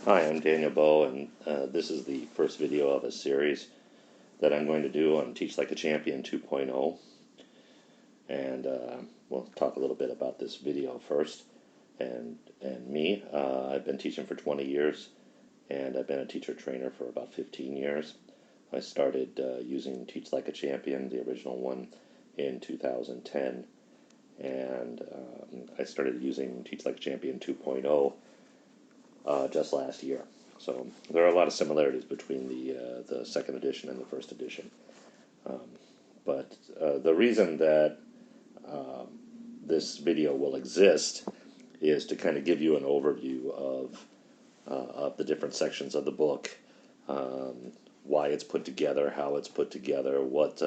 Hi, I'm Daniel Bow, and this is the first video of a series that I'm going to do on Teach Like a Champion 2.0. And we'll talk a little bit about this video first. And me, I've been teaching for 20 years, and I've been a teacher trainer for about 15 years. I started using Teach Like a Champion, the original one, in 2010. And I started using Teach Like a Champion 2.0 just last year. So there are a lot of similarities between the second edition and the first edition. But the reason that this video will exist is to kind of give you an overview of the different sections of the book, why it's put together, how it's put together, what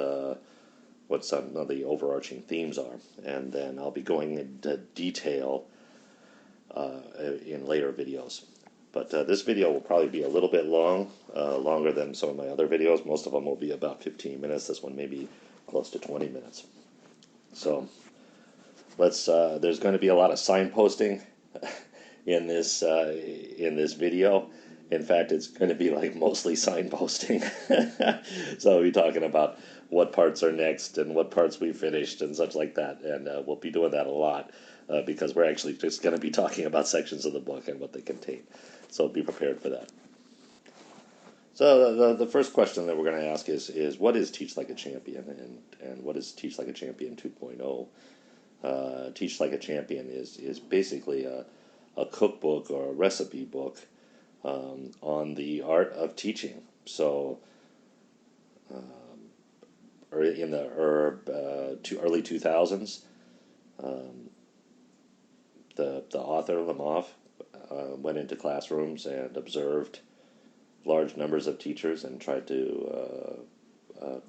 some of the overarching themes are. And then I'll be going into detail in later videos. But this video will probably be a little bit longer than some of my other videos. Most of them will be about 15 minutes. This one may be close to 20 minutes. So there's going to be a lot of signposting in this video. In fact, it's going to be like mostly signposting. So I'll be talking about what parts are next and what parts we finished and such like that. And we'll be doing that a lot because we're actually just going to be talking about sections of the book and what they contain. So be prepared for that. So the first question that we're going to ask is what is Teach Like a Champion and what is Teach Like a Champion 2.0? Teach Like a Champion is basically a cookbook or a recipe book on the art of teaching. So in the early 2000s, the author Lemov went into classrooms and observed large numbers of teachers and tried to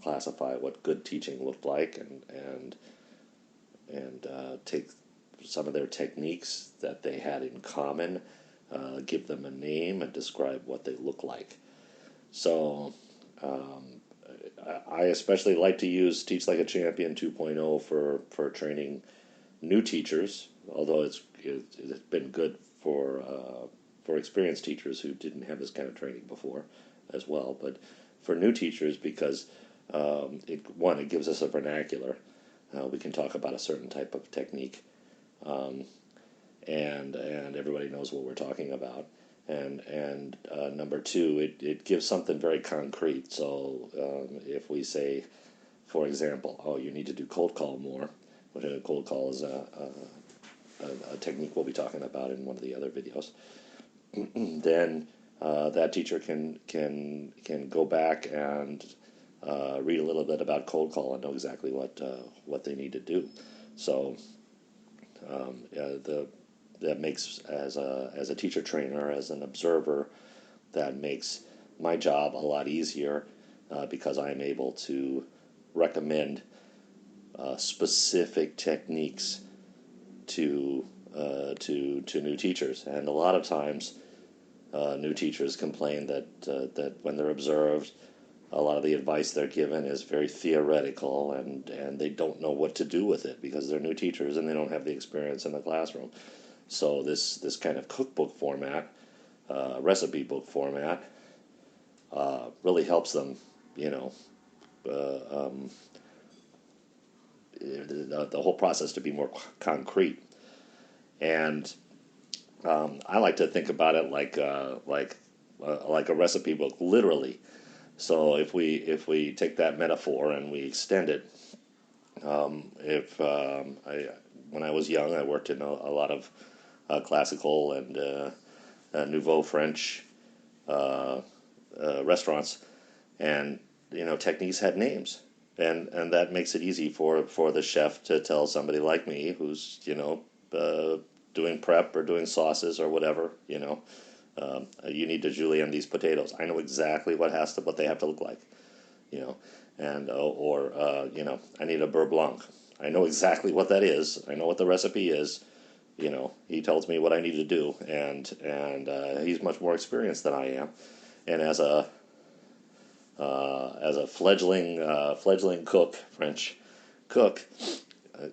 classify what good teaching looked like and take some of their techniques that they had in common, give them a name, and describe what they look like. So I especially like to use Teach Like a Champion 2.0 for training new teachers, although it's been good for experienced teachers who didn't have this kind of training before as well. But for new teachers, because it gives us a vernacular. We can talk about a certain type of technique, and everybody knows what we're talking about. And number two, it gives something very concrete. So if we say, for example, you need to do cold call more, which a cold call is a technique we'll be talking about in one of the other videos, then that teacher can go back and read a little bit about cold call and know exactly what they need to do. So that makes, as a teacher trainer, as an observer, that makes my job a lot easier because I'm able to recommend specific techniques to new teachers. And a lot of times new teachers complain that when they're observed, a lot of the advice they're given is very theoretical and they don't know what to do with it because they're new teachers and they don't have the experience in the classroom. So this kind of cookbook format, recipe book format, really helps them, the whole process to be more concrete. And I like to think about it like a recipe book, literally. So if we take that metaphor and we extend it, when I was young, I worked in a lot of classical and Nouveau French restaurants, and techniques had names. And that makes it easy for the chef to tell somebody like me who's doing prep or doing sauces or whatever, you need to julienne these potatoes. I know exactly what they have to look like, and I need a beurre blanc. I know exactly what that is. I know what the recipe is. He tells me what I need to do, and he's much more experienced than I am. And as a fledgling cook, French cook,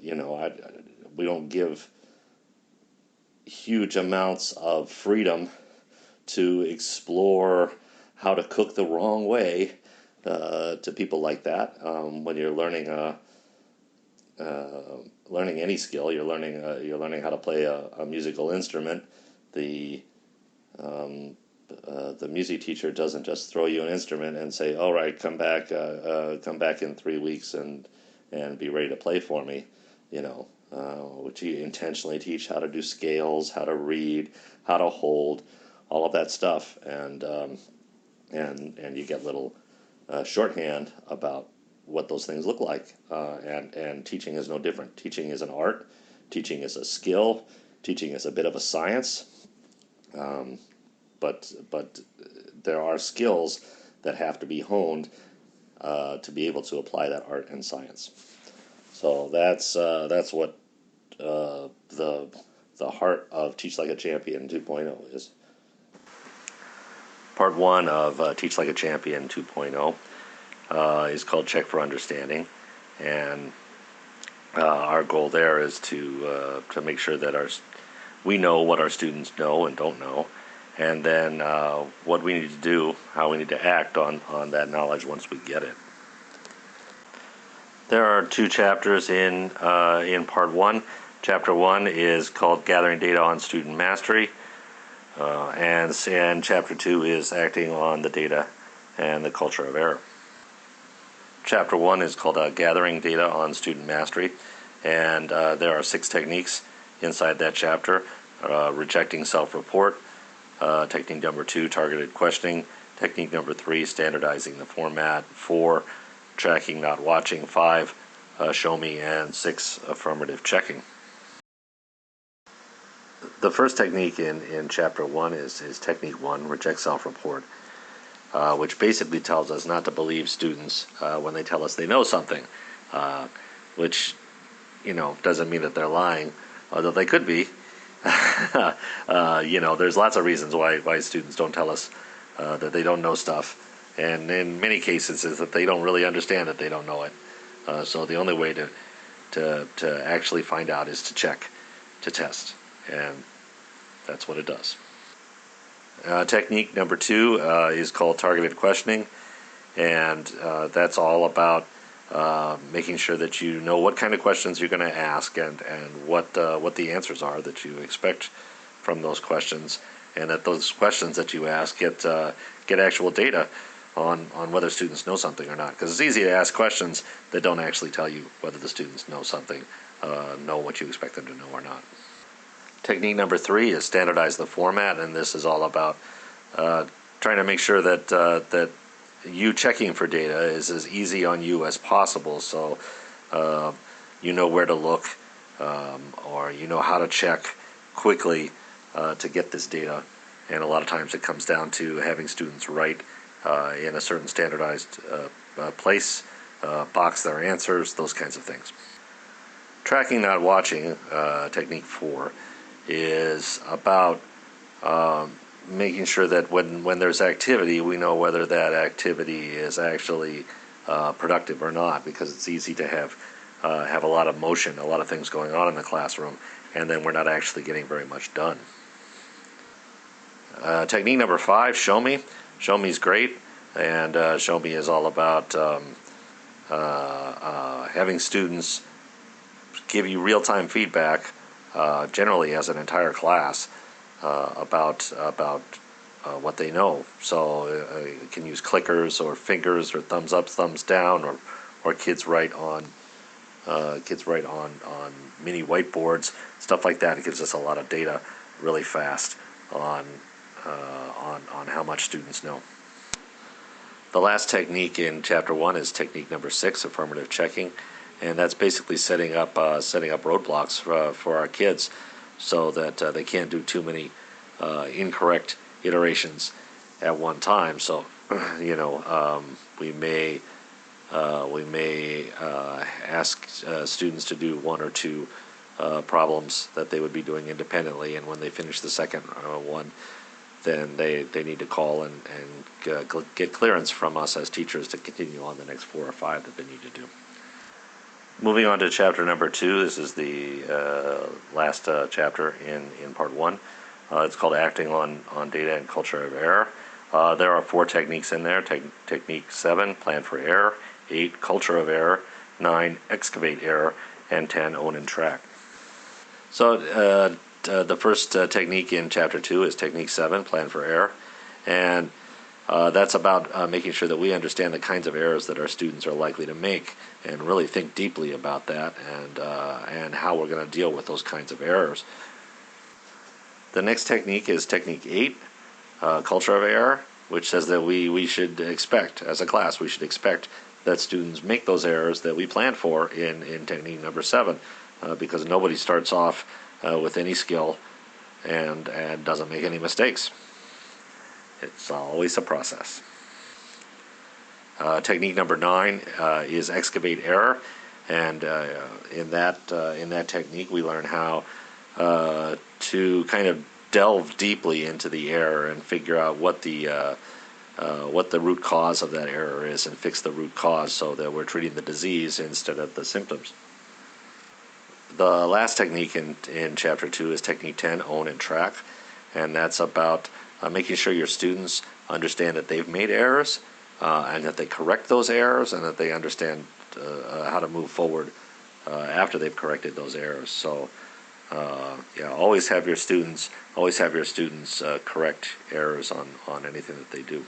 we don't give huge amounts of freedom to explore how to cook the wrong way to people like that. When you're learning learning any skill, you're learning how to play a musical instrument. The music teacher doesn't just throw you an instrument and say, "All right, come back in 3 weeks and be ready to play for me," which you intentionally teach how to do scales, how to read, how to hold, all of that stuff, and you get little shorthand about what those things look like, and teaching is no different. Teaching is an art, teaching is a skill, teaching is a bit of a science, but there are skills that have to be honed to be able to apply that art and science. So that's what the heart of Teach Like a Champion 2.0 is. Part 1 of Teach Like a Champion 2.0 is called Check for Understanding, and our goal there is to make sure that we know what our students know and don't know, and then what we need to do, how we need to act on that knowledge once we get it. There are 2 chapters in Part 1. Chapter 1 is called Gathering Data on Student Mastery, and Chapter 2 is Acting on the Data and the Culture of Error. Chapter 1 is called Gathering Data on Student Mastery, and there are 6 techniques inside that chapter. Rejecting self-report, technique number 2, targeted questioning, technique number 3, standardizing the format, 4, tracking not watching, 5, show me, and 6, affirmative checking. The first technique in Chapter 1 is Technique 1, reject self-report, which basically tells us not to believe students when they tell us they know something, which, doesn't mean that they're lying, although they could be. There's lots of reasons why students don't tell us that they don't know stuff, and in many cases is that they don't really understand that they don't know it. So the only way to actually find out is to check, to test, and that's what it does. Technique number 2 is called targeted questioning, and that's all about making sure that you know what kind of questions you're going to ask and what the answers are that you expect from those questions, and that those questions that you ask get actual data on whether students know something or not. Because it's easy to ask questions that don't actually tell you whether the students know something, know what you expect them to know or not. Technique number 3 is standardize the format, and this is all about trying to make sure that you checking for data is as easy on you as possible, so you know where to look, or you know how to check quickly to get this data. And a lot of times it comes down to having students write in a certain standardized place, box their answers, those kinds of things. Tracking not watching, technique 4, is about making sure that when there's activity, we know whether that activity is actually productive or not, because it's easy to have a lot of motion, a lot of things going on in the classroom, and then we're not actually getting very much done. Technique number 5, show me. Show me is great, and show me is all about having students give you real-time feedback, generally as an entire class, about what they know. So you can use clickers or fingers or thumbs up, thumbs down, or kids write on mini whiteboards, stuff like that. It gives us a lot of data really fast on how much students know. The last technique in Chapter 1 is technique number 6, affirmative checking, and that's basically setting up roadblocks for our kids, so that they can't do too many incorrect iterations at one time. So, we may ask students to do 1 or 2 problems that they would be doing independently, and when they finish the second one, then they need to call and get clearance from us as teachers to continue on the next 4 or 5 that they need to do. Moving on to chapter number 2, this is the last chapter in part 1. It's called Acting on Data and Culture of Error. There are 4 techniques in there. Technique 7, Plan for Error. 8, Culture of Error. 9, Excavate Error. And 10, Own and Track. So the first technique in Chapter 2 is Technique 7, Plan for Error. And that's about making sure that we understand the kinds of errors that our students are likely to make and really think deeply about that and how we're going to deal with those kinds of errors. The next technique is Technique 8, Culture of Error, which says that we should expect, as a class, we should expect that students make those errors that we planned for in Technique number 7, because nobody starts off with any skill and doesn't make any mistakes. It's always a process. Technique number 9 is Excavate Error, and in that technique we learn how to kind of delve deeply into the error and figure out what the root cause of that error is and fix the root cause so that we're treating the disease instead of the symptoms. The last technique in Chapter 2 is Technique 10, Own and Track, and that's about making sure your students understand that they've made errors and that they correct those errors and that they understand how to move forward after they've corrected those errors. So always have your students correct errors on anything that they do.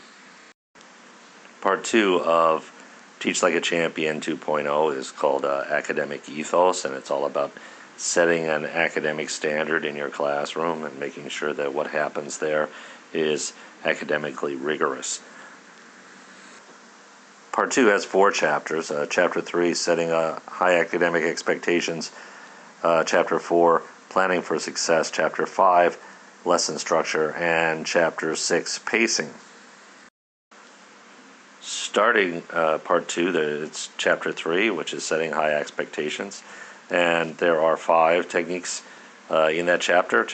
Part 2 of Teach Like a Champion 2.0 is called Academic Ethos, and it's all about setting an academic standard in your classroom and making sure that what happens there is academically rigorous. Part 2 has 4 chapters. Chapter 3, Setting High Academic Expectations. Chapter 4, Planning for Success. Chapter 5, Lesson Structure. And Chapter 6, Pacing. Starting Part 2, it's Chapter 3, which is Setting High Expectations. And there are 5 techniques in that chapter.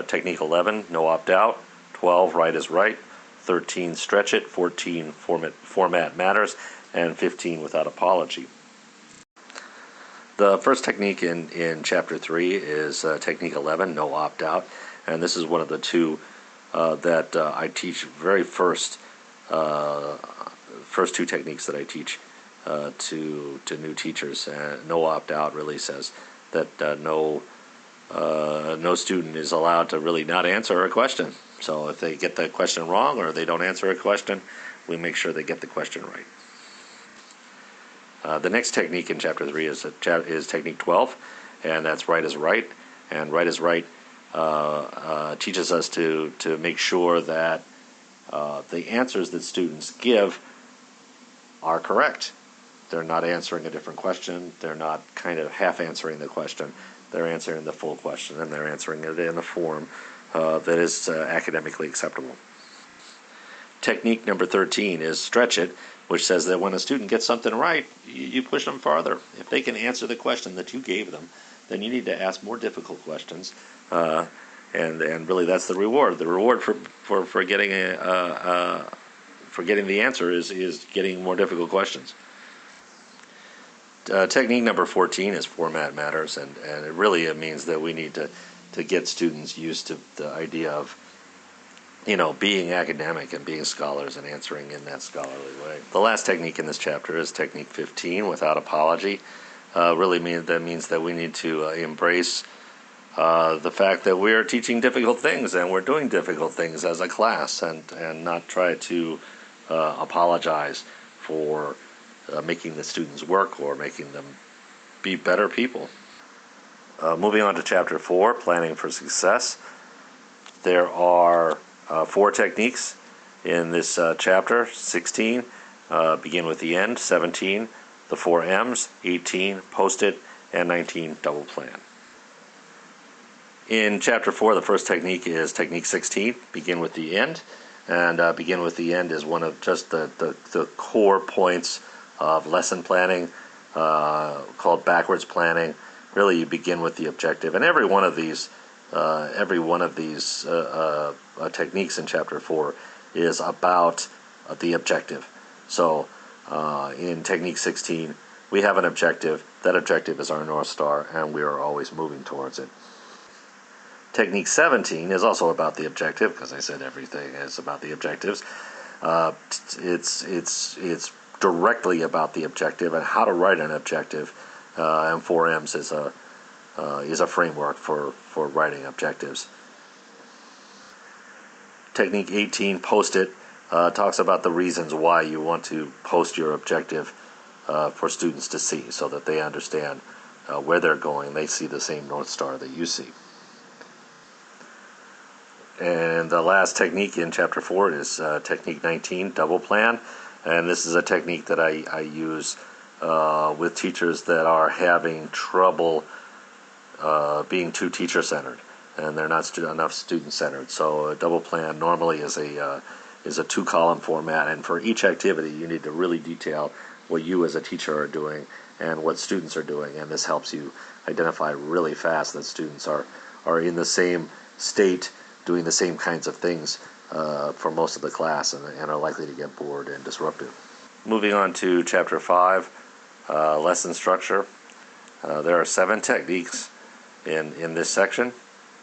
Technique 11, No Opt-Out. 12, Right is Right. 13, Stretch It. 14, Format Matters. And 15, Without Apology. The first technique in Chapter 3 is Technique 11, No Opt-Out. And this is one of the 2 that I teach very first 2 techniques that I teach to new teachers. No Opt-Out really says that no student is allowed to really not answer a question. So if they get the question wrong or they don't answer a question, we make sure they get the question right. The next technique in Chapter 3 is Technique 12, and that's Right is Right. And Right is Right teaches us to make sure that the answers that students give are correct. They're not answering a different question. They're not kind of half answering the question. They're answering the full question, and they're answering it in a form that is academically acceptable. Technique number 13 is Stretch It, which says that when a student gets something right, you push them farther. If they can answer the question that you gave them, then you need to ask more difficult questions, and really that's the reward. The reward for getting the answer is getting more difficult questions. Technique number 14 is Format Matters, and it really means that we need to get students used to the idea of being academic and being scholars and answering in that scholarly way. The last technique in this chapter is Technique 15, Without Apology. Means that we need to embrace the fact that we are teaching difficult things and we're doing difficult things as a class, and not try to apologize for making the students work or making them be better people. Moving on to Chapter 4, Planning for Success. There are 4 techniques in this chapter. 16, Begin with the End. 17, the 4 M's. 18, Post-it. And 19, Double Plan. In Chapter 4, the first technique is Technique 16, Begin with the End. And Begin with the End is one of just the core points of lesson planning, called backwards planning. Really, you begin with the objective. And every one of these techniques in Chapter 4 is about the objective. So in Technique 16, we have an objective. That objective is our North Star, and we are always moving towards it. Technique 17 is also about the objective, because I said everything is about the objectives. It's directly about the objective and how to write an objective, and 4M's is a framework for writing objectives. Technique 18, Post It, talks about the reasons why you want to post your objective for students to see, so that they understand where they're going. They see the same North Star that you see. And the last technique in Chapter 4 is Technique 19, Double Plan. And this is a technique that I use with teachers that are having trouble being too teacher-centered, and they're not enough student-centered. So a double plan normally is a 2-column format, and for each activity you need to really detail what you as a teacher are doing and what students are doing, and this helps you identify really fast that students are in the same state, doing the same kinds of things for most of the class, and are likely to get bored and disruptive. Moving on to Chapter 5, Lesson Structure. There are 7 techniques in this section.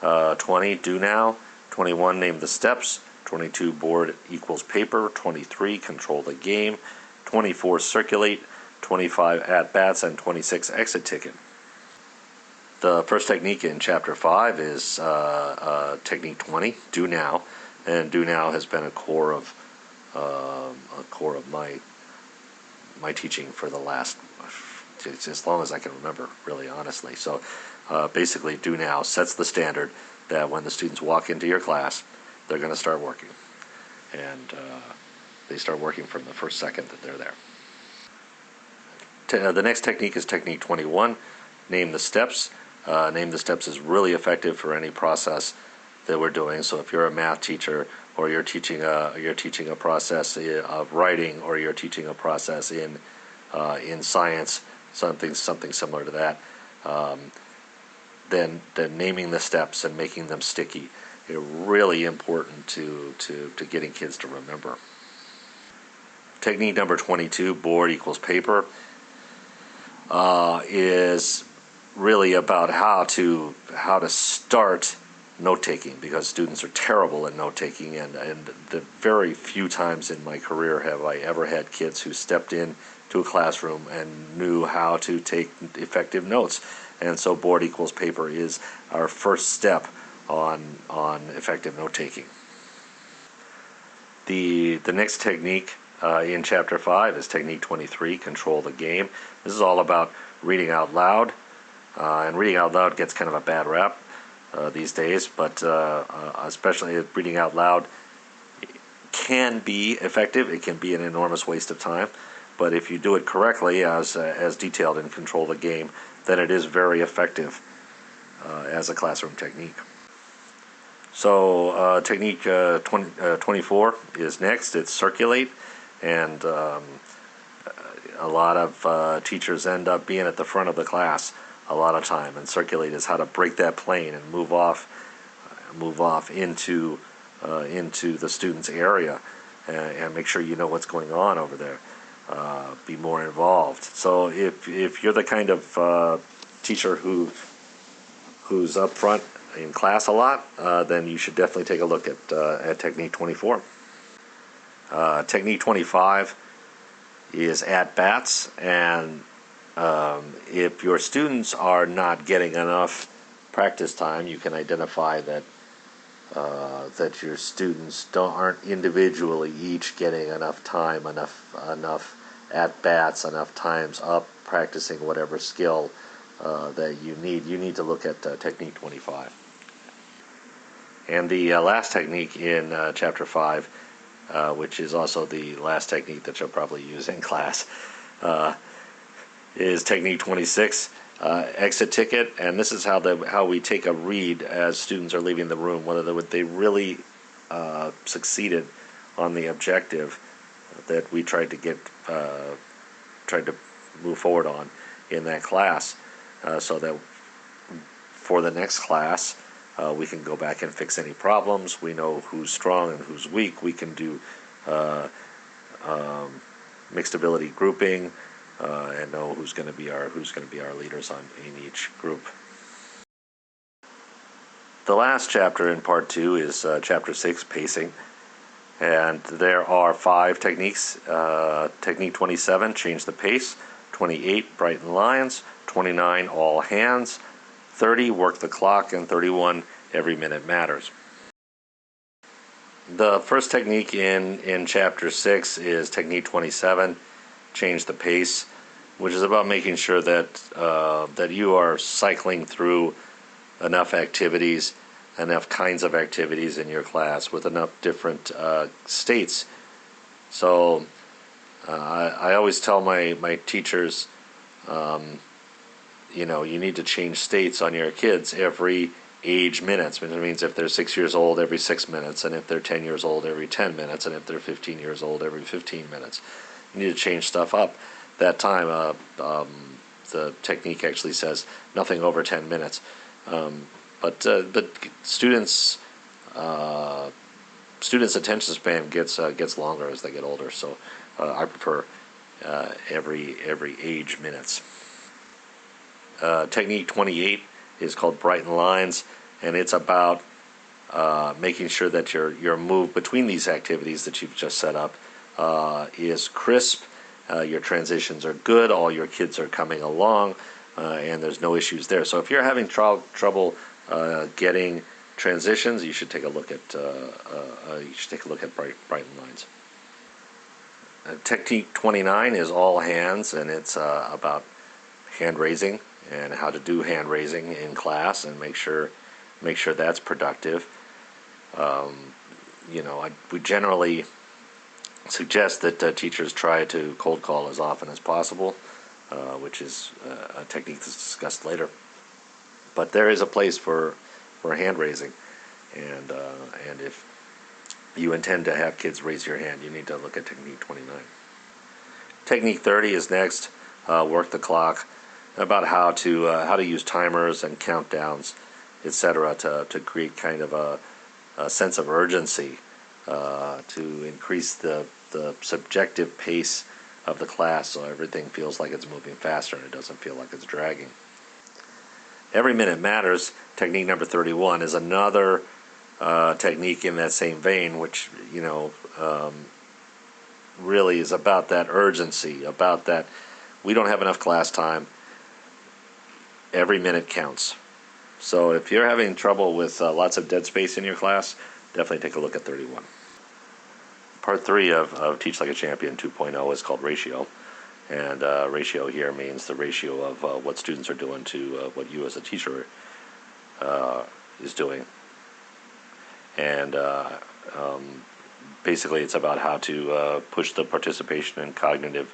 20, Do Now. 21, Name the Steps. 22, Board equals Paper. 23, Control the Game. 24, Circulate. 25, At Bats. And 26, Exit Ticket. The first technique in Chapter 5 is Technique 20, Do Now. And Do Now has been a core of my teaching for the last, as long as I can remember, really honestly. So basically, Do Now sets the standard that when the students walk into your class, they're going to start working. And they start working from the first second that they're there. The next technique is Technique 21, Name the Steps. Name the Steps is really effective for any process that we're doing. So if you're a math teacher, or you're teaching a process of writing, or you're teaching a process in science, something similar to that, then naming the steps and making them sticky is really important to getting kids to remember. Technique number 22, Board equals Paper, is really about how to start note-taking, because students are terrible at note-taking, and the very few times in my career have I ever had kids who stepped in to a classroom and knew how to take effective notes. And so Board equals Paper is our first step on effective note-taking. The next technique in Chapter 5 is Technique 23, Control the Game. This is all about reading out loud, and reading out loud gets kind of a bad rap these days, but especially reading out loud can be effective. It can be an enormous waste of time, but if you do it correctly, as detailed in Control the Game, then it is very effective as a classroom technique. So Technique 24 is next. It's Circulate, and a lot of teachers end up being at the front of the class a lot of time, and Circulate is how to break that plane and move off into the student's area, and make sure you know what's going on over there. Be more involved. So if you're the kind of teacher who's up front in class a lot, then you should definitely take a look at Technique 24. Technique 25 is At Bats, and if your students are not getting enough practice time, you can identify that your students aren't individually each getting enough time, enough at bats, enough times up practicing whatever skill that you need. You need to look at Technique 25. And the last technique in Chapter 5, which is also the last technique that you'll probably use in class, is Technique 26, Exit Ticket. And this is how we take a read as students are leaving the room, whether they really succeeded on the objective that we tried to move forward on in that class, so that for the next class we can go back and fix any problems. We know who's strong and who's weak. We can do mixed ability grouping, and know who's going to be our leaders in each group. The last chapter in part 2 is chapter 6, pacing. And there are 5 techniques. Technique 27, change the pace. 28, brighten lines. 29, all hands. 30, work the clock. And 31, every minute matters. The first technique in chapter 6 is technique 27, change the pace, which is about making sure that that you are cycling through enough activities, enough kinds of activities in your class with enough different states. So I always tell my teachers, you need to change states on your kids every age minutes. It means if they're 6 years old, every 6 minutes, and if they're 10 years old, every 10 minutes, and if they're 15 years old, every 15 minutes. You need to change stuff up. That time, the technique actually says nothing over 10 minutes. But students' attention span gets longer as they get older. So I prefer every age minutes. Technique 28 is called brighten lines, and it's about making sure that your move between these activities that you've just set up is crisp. Your transitions are good. All your kids are coming along, and there's no issues there. So if you're having trouble getting transitions, you should take a look at brighten lines. Technique 29 is all hands, and it's about hand raising and how to do hand raising in class and make sure that's productive. We generally suggest that teachers try to cold call as often as possible, which is a technique that's discussed later. But there is a place for hand raising, and if you intend to have kids raise your hand, you need to look at technique 29. Technique 30 is next. Work the clock, about how to use timers and countdowns, etc., to create kind of a sense of urgency, to increase the subjective pace of the class, so everything feels like it's moving faster and it doesn't feel like it's dragging. Every minute matters. Technique number 31 is another technique in that same vein, which really is about that urgency, about that we don't have enough class time. Every minute counts. So if you're having trouble with lots of dead space in your class, definitely take a look at 31. Part 3 of Teach Like a Champion 2.0 is called ratio. And ratio here means the ratio of what students are doing to what you as a teacher is doing. And basically it's about how to push the participation and cognitive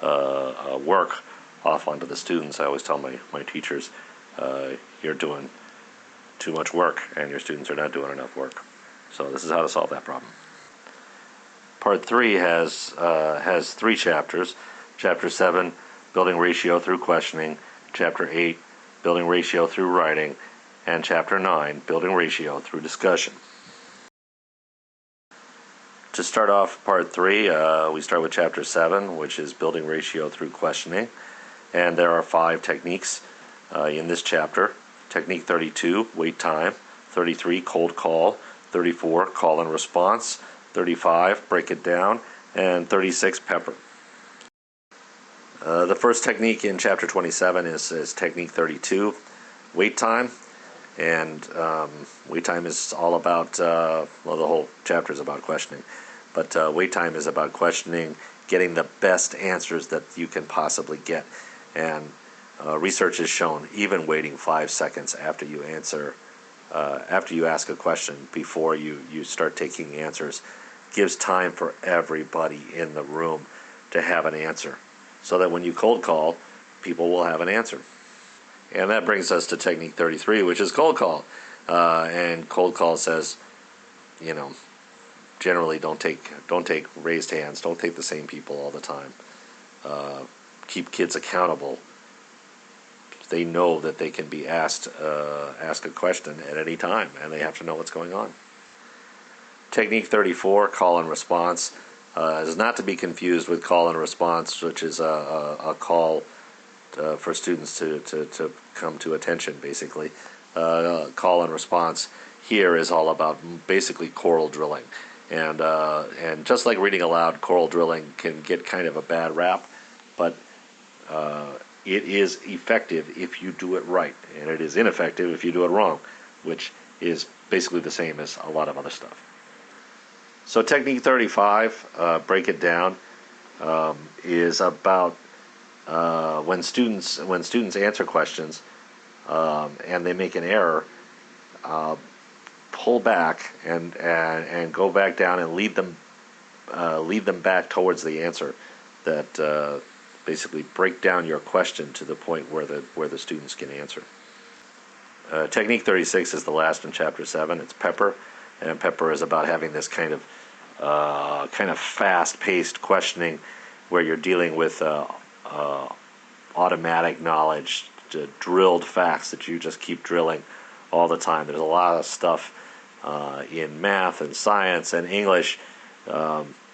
work off onto the students. I always tell my teachers, you're doing too much work and your students are not doing enough work. So this is how to solve that problem. Part 3 has 3 chapters. Chapter 7, building ratio through questioning. Chapter 8, building ratio through writing. And Chapter 9, building ratio through discussion. To start off Part 3, we start with Chapter 7, which is building ratio through questioning. And there are 5 techniques in this chapter. Technique 32, wait time. 33, cold call. 34, call and response. 35, break it down. And 36, pepper. The first technique in Chapter 27 is Technique 32, wait time. And wait time is all about, the whole chapter is about questioning. But wait time is about questioning, getting the best answers that you can possibly get. And research has shown even waiting 5 seconds after you ask a question before you start taking answers gives time for everybody in the room to have an answer, so that when you cold call, people will have an answer. And that brings us to technique 33, which is cold call. And cold call says, generally don't take raised hands, don't take the same people all the time. Keep kids accountable. They know that they can be asked a question at any time, and they have to know what's going on. Technique 34, call and response, is not to be confused with call and response, which is a call for students to come to attention, basically. call and response here is all about basically choral drilling. And just like reading aloud, choral drilling can get kind of a bad rap, but it is effective if you do it right, and it is ineffective if you do it wrong, which is basically the same as a lot of other stuff. So technique 35, break it down, is about when students answer questions and they make an error, pull back and go back down and lead them back towards the answer. That basically break down your question to the point where the students can answer. Technique 36 is the last in chapter 7. It's pepper, and pepper is about having this kind of fast-paced questioning where you're dealing with automatic knowledge, drilled facts that you just keep drilling all the time. There's a lot of stuff in math and science and English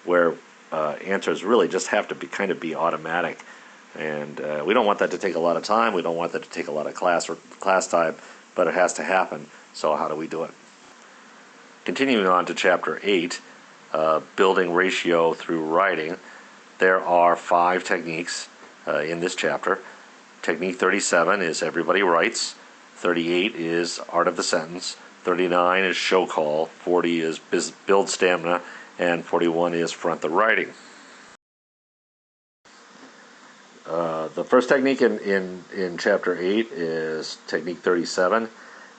where answers really just have to be automatic, and we don't want that to take a lot of time. We don't want that to take a lot of class time, but it has to happen. So how do we do it? Continuing on to chapter 8, building ratio through writing. There are 5 techniques in this chapter. Technique 37 is everybody writes. 38 is art of the sentence. 39 is show call. 40 is build stamina. And 41 is front the writing. The first technique in chapter 8 is technique 37,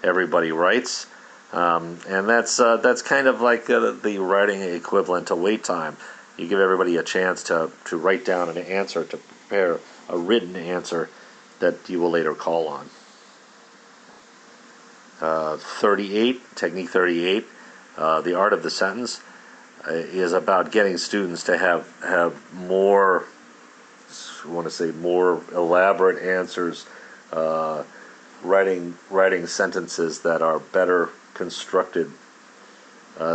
everybody writes. And that's kind of like the writing equivalent to wait time. You give everybody a chance to write down an answer, to prepare a written answer that you will later call on. 38, technique 38, the art of the sentence, is about getting students to have more, I want to say, more elaborate answers, writing sentences that are better constructed.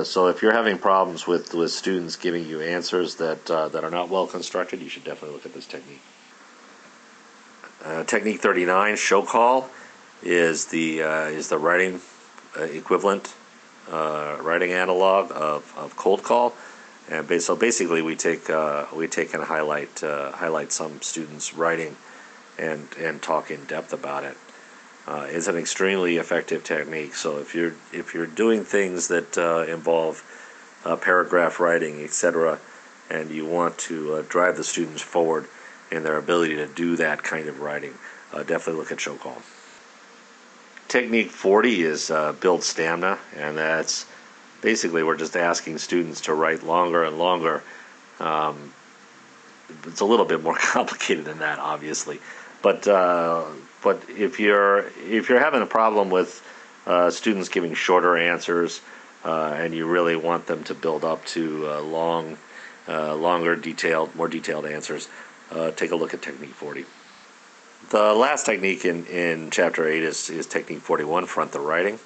So if you're having problems with students giving you answers that are not well constructed, you should definitely look at this technique. Technique 39, show call, is the writing equivalent, writing analog of cold call, and so basically we take and highlight some students' writing and talk in depth about it. It's an extremely effective technique. So if you're doing things that involve paragraph writing, etc., and you want to drive the students forward in their ability to do that kind of writing, definitely look at show call. Technique 40 is build stamina, and that's basically we're just asking students to write longer and longer. It's a little bit more complicated than that, obviously, but if you're having a problem with students giving shorter answers, and you really want them to build up to more detailed answers, take a look at technique 40. The last technique in chapter 8 is technique 41, front the writing.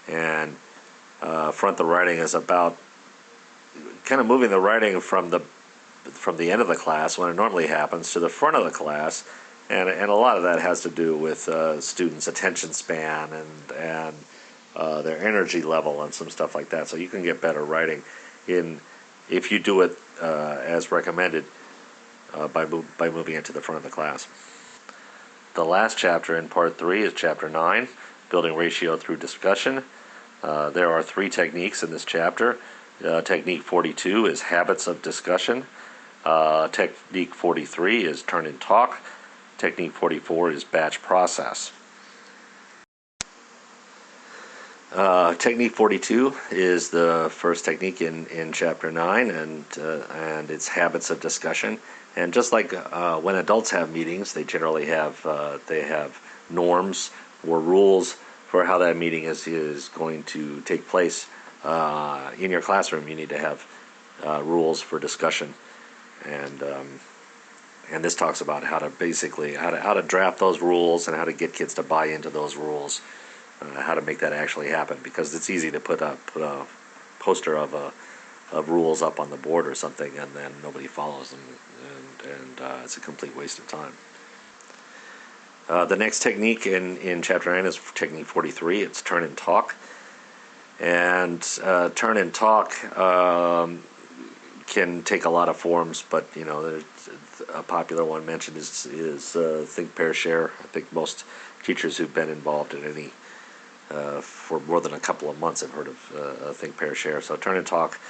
And front the writing is about kind of moving the writing from the end of the class, when it normally happens, to the front of the class. And a lot of that has to do with students' attention span and their energy level and some stuff like that. So you can get better writing if you do it as recommended by moving it to the front of the class. The last chapter in part 3 is chapter 9, building ratio through discussion. There are 3 techniques in this chapter. Technique 42 is habits of discussion. Technique 43 is turn and talk. Technique 44 is batch process. Technique 42 is the first technique in chapter 9, and it's habits of discussion. And just like when adults have meetings, they generally have norms or rules for how that meeting is going to take place. In your classroom, you need to have rules for discussion, and this talks about how to draft those rules and how to get kids to buy into those rules, how to make that actually happen. Because it's easy to put a poster of rules up on the board or something, and then nobody follows them, and it's a complete waste of time. The next technique in Chapter 9 is Technique 43. It's turn and talk. And turn and talk can take a lot of forms, but there's a popular one mentioned is think, pair, share. I think most teachers who've been involved in any for more than a couple of months have heard of think, pair, share. So turn and talk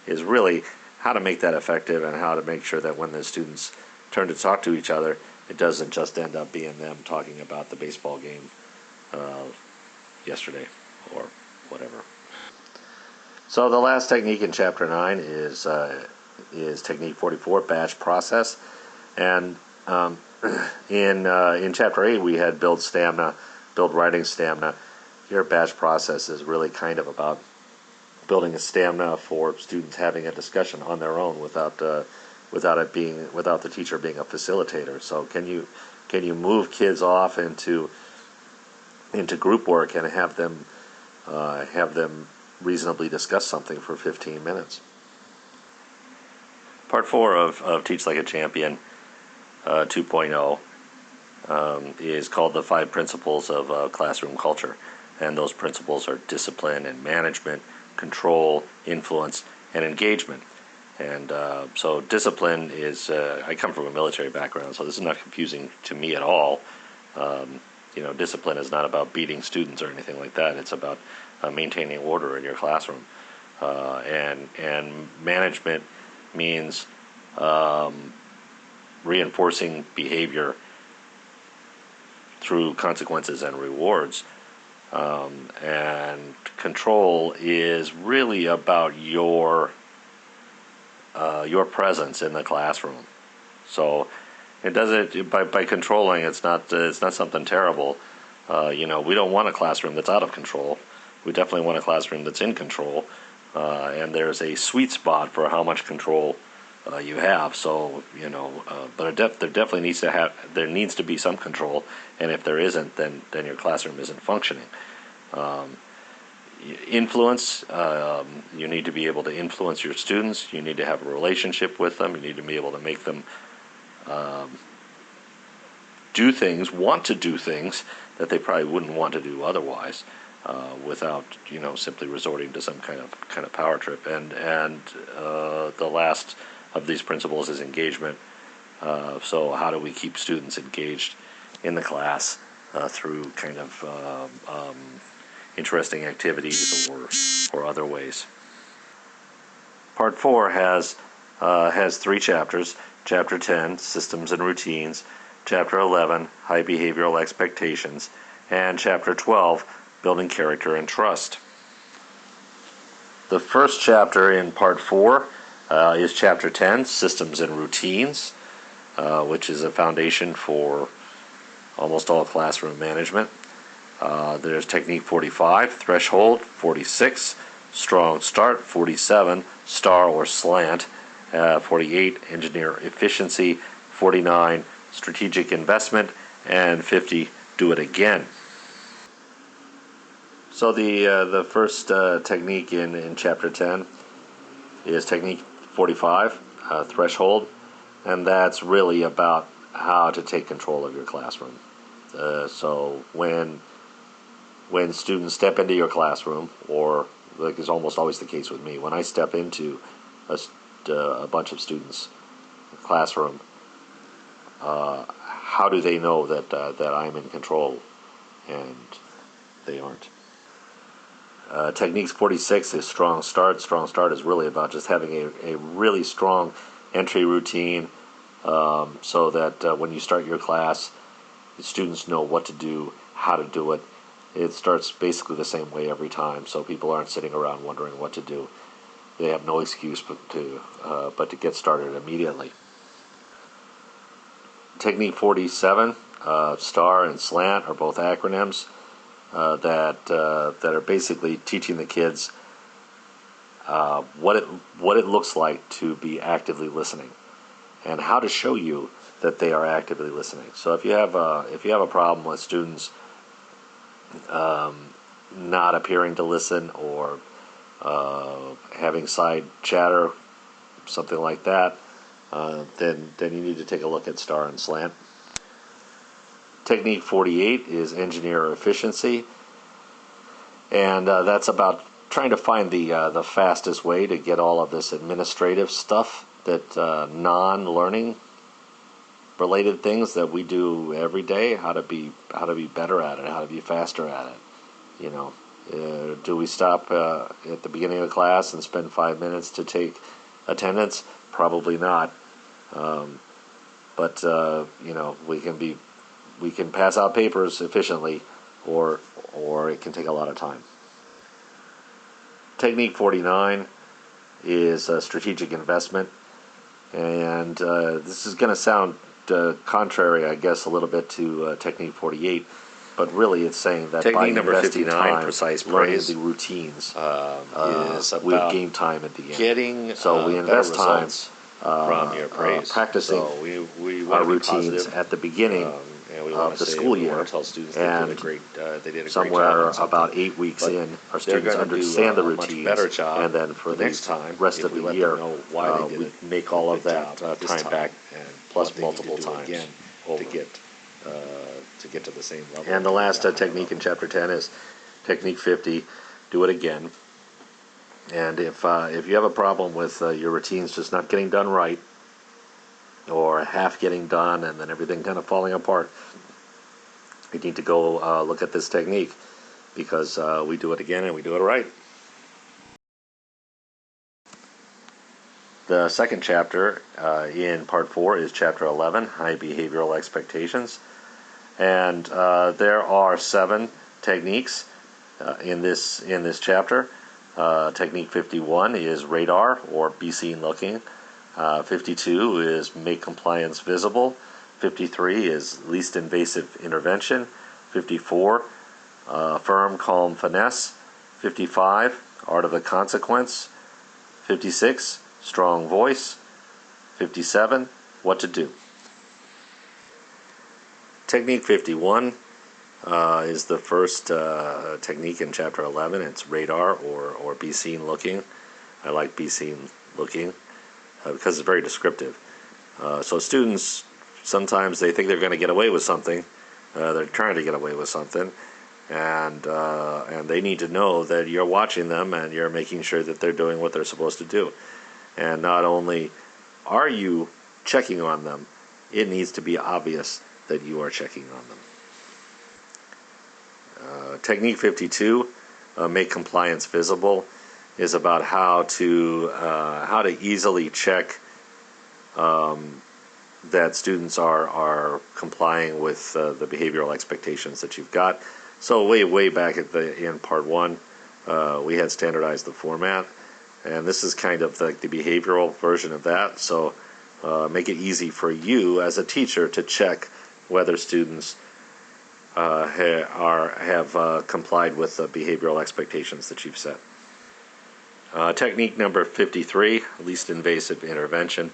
is really how to make that effective and how to make sure that when the students turn to talk to each other, it doesn't just end up being them talking about the baseball game yesterday or whatever. So the last technique in Chapter 9 is Technique 44, batch process. And in Chapter 8 we had build stamina, build writing stamina. Here batch process is really kind of about building a stamina for students having a discussion on their own without the teacher being a facilitator. So can you move kids off into group work and have them reasonably discuss something for 15 minutes. Part 4 of Teach Like a Champion 2.0 is called the 5 principles of classroom culture. And those principles are discipline and management, control, influence, and engagement. And so discipline is, I come from a military background, so this is not confusing to me at all. Discipline is not about beating students or anything like that. It's about maintaining order in your classroom. And management means reinforcing behavior through consequences and rewards. And control is really about your presence in the classroom. So it doesn't by controlling. It's not something terrible. We don't want a classroom that's out of control. We definitely want a classroom that's in control. And there's a sweet spot for how much control you have. So but there definitely needs to be some control. And if there isn't, then your classroom isn't functioning. Influence, you need to be able to influence your students. You need to have a relationship with them. You need to be able to make them want to do things that they probably wouldn't want to do otherwise, without simply resorting to some kind of power trip. And the last of these principles is engagement. So how do we keep students engaged in the class through kind of interesting activities or other ways? Part 4 has 3 chapters. Chapter 10, Systems and Routines. Chapter 11, High Behavioral Expectations. And Chapter 12, Building Character and Trust. The first chapter in Part 4 is Chapter 10, Systems and Routines, which is a foundation for almost all classroom management. There's Technique 45, Threshold, 46, Strong Start, 47, Star or Slant, 48, Engineer Efficiency, 49, Strategic Investment, and 50, Do It Again. So the first technique in Chapter 10 is Technique 45, Threshold, and that's really about how to take control of your classroom. So when students step into your classroom, or like is almost always the case with me, when I step into a bunch of students' classroom, how do they know that I'm in control and they aren't? Techniques 46 is Strong Start. Strong Start is really about just having a really strong entry routine, so that when you start your class, the students know what to do, how to do it. It starts basically the same way every time, so people aren't sitting around wondering what to do. They have no excuse but to get started immediately. Technique 47, STAR and SLANT are both acronyms that are basically teaching the kids what it looks like to be actively listening, and how to show you that they are actively listening. So if you have a problem with students not appearing to listen, or having side chatter, something like that, then you need to take a look at STAR and SLANT. Technique 48 is engineer efficiency, and that's about trying to find the fastest way to get all of this administrative stuff, that non-learning related things that we do every day, how to be better at it, how to be faster at it. You know, do we stop at the beginning of the class and spend 5 minutes to take attendance? Probably not. But you know, we can pass out papers efficiently, or it can take a lot of time. Technique 49 is strategic investment, and this is going to sound contrary, I guess, a little bit to Technique 48, but really it's saying that Technique by number investing 59, time, precise learning praise, the routines, is we about gain time at the end. getting So we invest time from your praise. practicing So we our want to be routines positive, at the beginning and we of want to the say, school we year. want to tell students And they did a great job somewhere on something. about 8 weeks But in, our they're students going to do understand the a much routines, better job and then for the the next time rest if of we the let year, them know why they did we it. make all of Good that job this time back, and plus what they need multiple to do times again over. to get to the same level. And the last higher technique in level. Chapter 10 is Technique 50, do it again. And if you have a problem with your routines just not getting done right, or half getting done and then everything kind of falling apart, you need to go look at this technique, because we do it again and we do it right. The second chapter in Part 4 is Chapter 11, High Behavioral Expectations. And there are 7 techniques in this chapter. Technique 51 is radar, or be seen looking. 52 is make compliance visible. 53 is least invasive intervention. 54, firm, calm, finesse. 55, art of the consequence. 56, strong voice. 57, what to do. Technique 51 is the first technique in Chapter 11. It's radar, or be seen looking. I like be seen looking because it's very descriptive. So students, sometimes they think they're going to get away with something. They're trying to get away with something, and they need to know that you're watching them and you're making sure that they're doing what they're supposed to do. And not only are you checking on them, it needs to be obvious that you are checking on them. Technique 52, make compliance visible, is about how to easily check that students are complying with the behavioral expectations that you've got. So way back in Part 1, we had standardized the format, and this is kind of like the behavioral version of that. So make it easy for you as a teacher to check whether students have complied with the behavioral expectations that you've set. Technique number 53, least invasive intervention,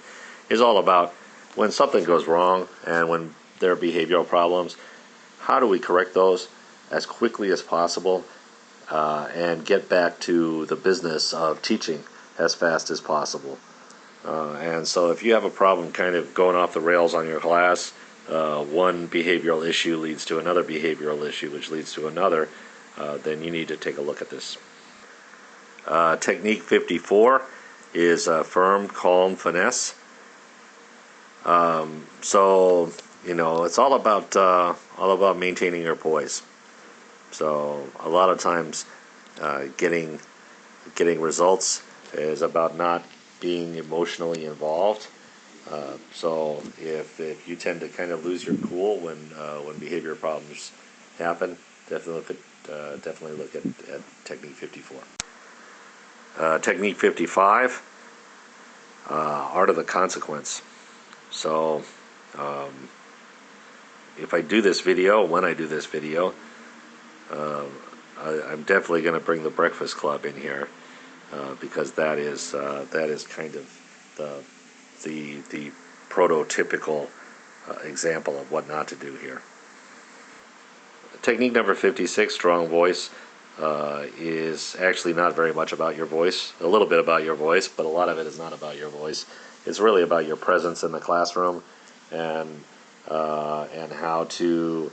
is all about when something goes wrong and when there are behavioral problems, how do we correct those as quickly as possible and get back to the business of teaching as fast as possible. And so if you have a problem kind of going off the rails on your class, one behavioral issue leads to another behavioral issue, which leads to another, then you need to take a look at this. Technique 54 is firm, calm, finesse. So you know, it's all about maintaining your poise. So a lot of times, getting results is about not being emotionally involved. So if you tend to kind of lose your cool when behavior problems happen, definitely look at Technique 54. Technique 55, art of the consequence. So if I do this video, when I do this video, I'm definitely going to bring the Breakfast Club in here because that is kind of the prototypical example of what not to do here. Technique number 56, strong voice, is actually not very much about your voice. A little bit about your voice, but a lot of it is not about your voice. It's really about your presence in the classroom and and how to,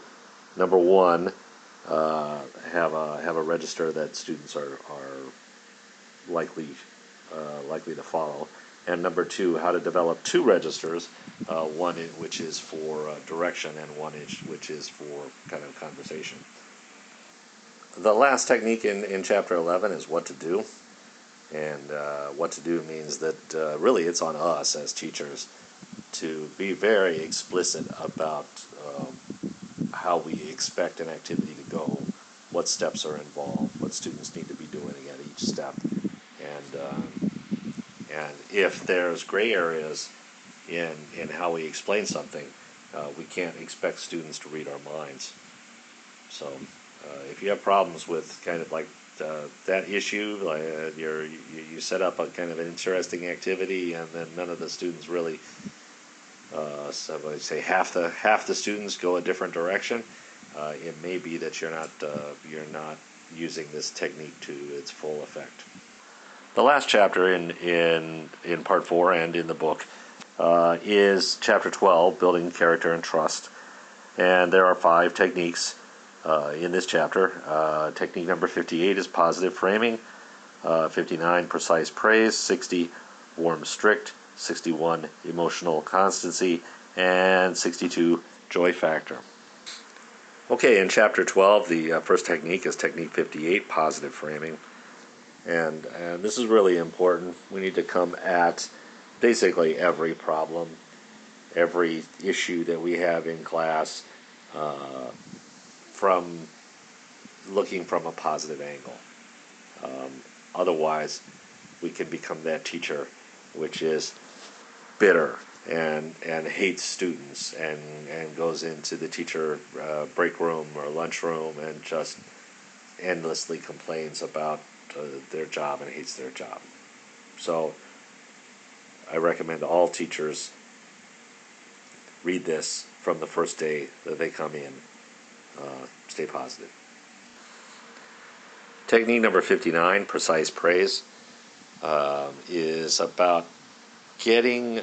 number one, have a register that students are likely likely to follow, and number two, how to develop two registers, one which is for direction and one which is for kind of conversation. The last technique in Chapter 11 is what to do. And what to do means that really it's on us as teachers to be very explicit about how we expect an activity to go, what steps are involved, what students need to be doing at each step. And if there's gray areas in how we explain something, we can't expect students to read our minds. So if you have problems with kind of like that issue, like you set up a kind of an interesting activity, and then none of the students really, so I say half the students go a different direction. It may be that you're not using this technique to its full effect. The last chapter in part 4 and in the book is chapter 12, building character and trust, and there are 5 techniques in this chapter. Technique number 58 is positive framing, 59 precise praise, 60 warm strict, 61 emotional constancy, and 62 joy factor. Okay, in chapter 12, the first technique is technique 58, positive framing. And this is really important. We need to come at basically every problem, every issue that we have in class from looking from a positive angle. Otherwise, we can become that teacher which is bitter and hates students and goes into the teacher break room or lunch room and just endlessly complains about their job and hates their job. So I recommend all teachers read this from the first day that they come in. Stay positive. Technique number 59, precise praise, is about getting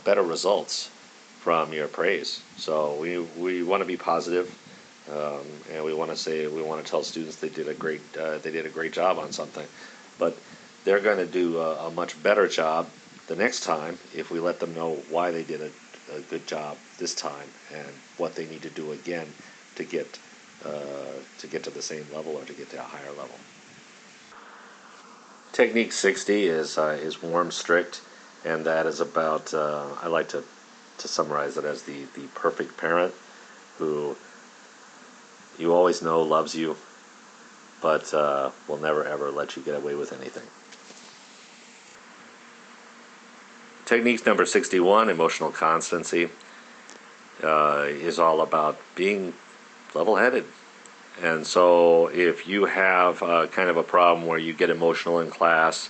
better results from your praise. So we want to be positive, and we want to tell students they did a great job on something, but they're going to do a much better job the next time if we let them know why they did a good job this time and what they need to do again to get to the same level or to get to a higher level. Technique 60 is warm strict, and that is about I like to summarize it as the perfect parent who you always know loves you, but will never ever let you get away with anything. Technique number 61, emotional constancy, is all about being level-headed. And so if you have kind of a problem where you get emotional in class,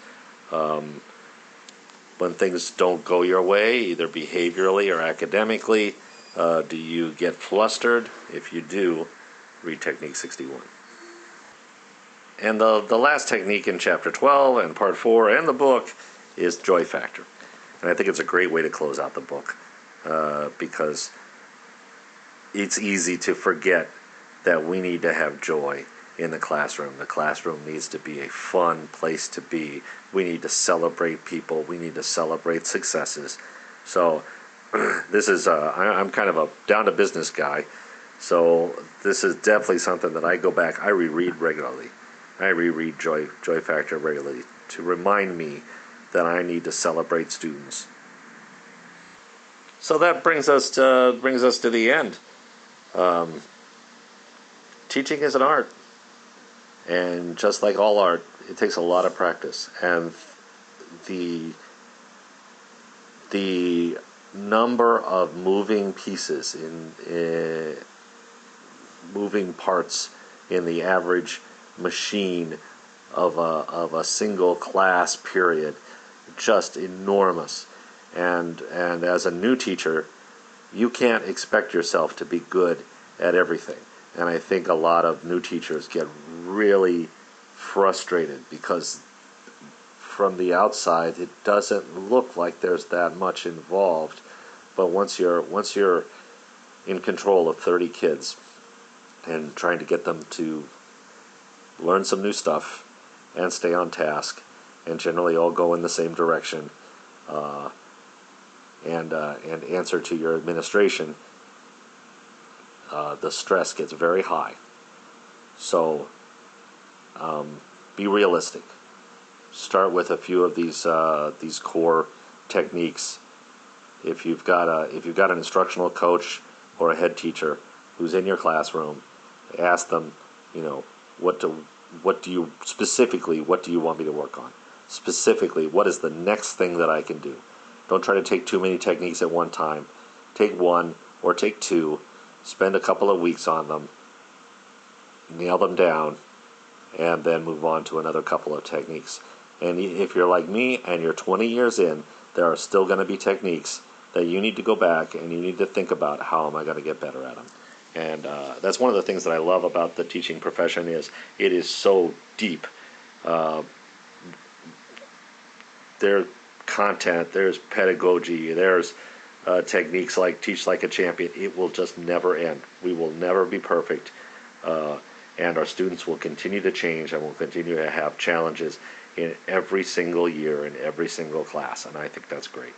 when things don't go your way, either behaviorally or academically, do you get flustered? If you do, read technique 61. And the last technique in chapter 12 and part 4 and the book is joy factor. And I think it's a great way to close out the book because it's easy to forget that we need to have joy in the classroom. The classroom needs to be a fun place to be. We need to celebrate people. We need to celebrate successes. So this is, I'm kind of a down-to-business guy, so this is definitely something that I go back, I reread regularly. I reread Joy Factor regularly to remind me that I need to celebrate students. So that brings us to the end. Teaching is an art, and just like all art, it takes a lot of practice. And the number of moving pieces moving parts in the average machine of a single class period, just enormous. And as a new teacher, you can't expect yourself to be good at everything. And I think a lot of new teachers get really frustrated because from the outside it doesn't look like there's that much involved. But once you're in control of 30 kids and trying to get them to learn some new stuff and stay on task and generally all go in the same direction and answer to your administration, the stress gets very high. So be realistic. Start with a few of these core techniques. If you've got an instructional coach or a head teacher who's in your classroom, ask them, what do you want me to work on? Specifically, what is the next thing that I can do? Don't try to take too many techniques at one time. Take one or take two, spend a couple of weeks on them, nail them down, and then move on to another couple of techniques. And if you're like me and you're 20 years in, there are still going to be techniques that you need to go back and you need to think about, how am I going to get better at them? And that's one of the things that I love about the teaching profession is it is so deep. There's content, there's pedagogy, there's techniques like Teach Like a Champion. It will just never end. We will never be perfect. And our students will continue to change and will continue to have challenges in every single year, in every single class. And I think that's great.